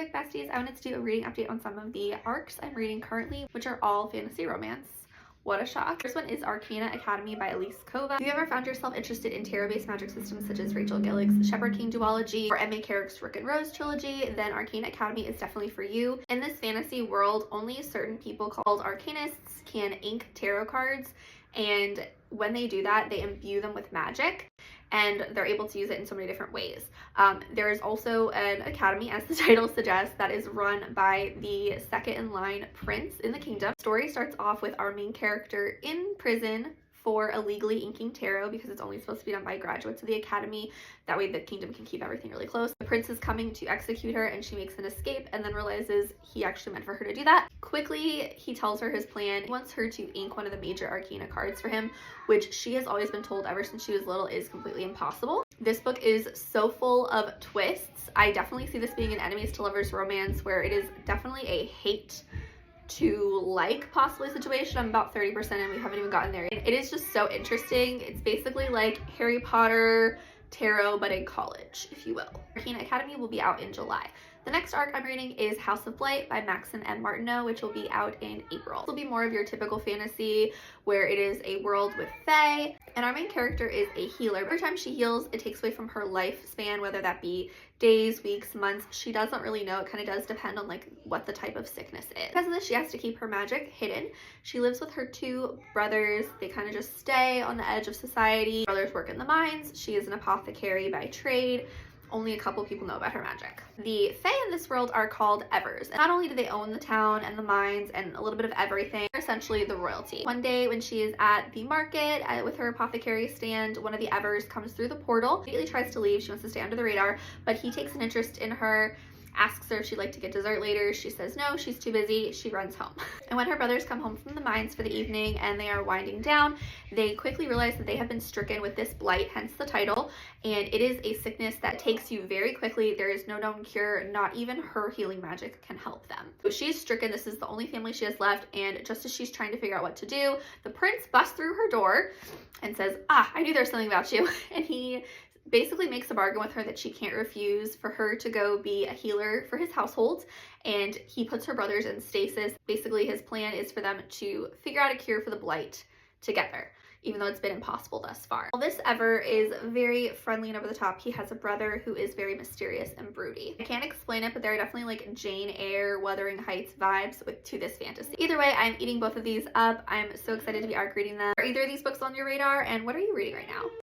Big Besties, I wanted to do a reading update on some of the arcs I'm reading currently, which are all fantasy romance. What a shock. First one is Arcana Academy by Elise Kova. If you ever found yourself interested in tarot-based magic systems such as Rachel Gillig's Shepherd King duology or M.A. Carrick's Rook and Rose trilogy, then Arcana Academy is definitely for you. In this fantasy world, only certain people called arcanists can ink tarot cards, and when they do that, they imbue them with magic, and they're able to use it in so many different ways. There is also an academy, as the title suggests, that is run by the second in line prince in the kingdom. The story starts off with our main character in prison for illegally inking tarot because it's only supposed to be done by graduates of the academy. That way the kingdom can keep everything really close. The prince is coming to execute her and she makes an escape and then realizes he actually meant for her to do that. Quickly, he tells her his plan. He wants her to ink one of the major arcana cards for him, which she has always been told ever since she was little is completely impossible. This book is so full of twists. I definitely see this being an enemies to lovers romance where it is definitely a hate to like possibly situation. I'm about 30% and we haven't even gotten there yet. It is just so interesting. It's basically like Harry Potter tarot but in college, if you will. Arcana Academy will be out in July. The next arc I'm reading is House of Blight by Maxim M. Martineau, which will be out in April. This will be more of your typical fantasy where it is a world with fae, and our main character is a healer. Every time she heals, it takes away from her lifespan, whether that be days, weeks, months. She doesn't really know. It kind of does depend on like what the type of sickness is. Because of this, she has to keep her magic hidden. She lives with her two brothers. They kind of just stay on the edge of society. Brothers work in the mines. She is an apothecary by trade. Only a couple people know about her magic. The fae in this world are called Evers. And not only do they own the town and the mines and a little bit of everything, they're essentially the royalty. One day when she is at the market with her apothecary stand, one of the Evers comes through the portal. Immediately tries to leave. She wants to stay under the radar, but he takes an interest in her, asks her if she'd like to get dessert later. She says no, she's too busy. She runs home. And when her brothers come home from the mines for the evening and they are winding down, they quickly realize that they have been stricken with this blight, hence the title, and it is a sickness that takes you very quickly. There is no known cure. Not even her healing magic can help them. So she's stricken. This is the only family she has left, and just as she's trying to figure out what to do, the prince busts through her door and says, I knew there was something about you. And he basically makes a bargain with her that she can't refuse for her to go be a healer for his household, and he puts her brothers in stasis. Basically, his plan is for them to figure out a cure for the blight together, even though it's been impossible thus far. Well, this Ever is very friendly and over the top. He has a brother who is very mysterious and broody. I can't explain it, but there are definitely like Jane Eyre, Wuthering Heights vibes to this fantasy. Either way, I'm eating both of these up. I'm so excited to be arc reading them. Are either of these books on your radar, and what are you reading right now?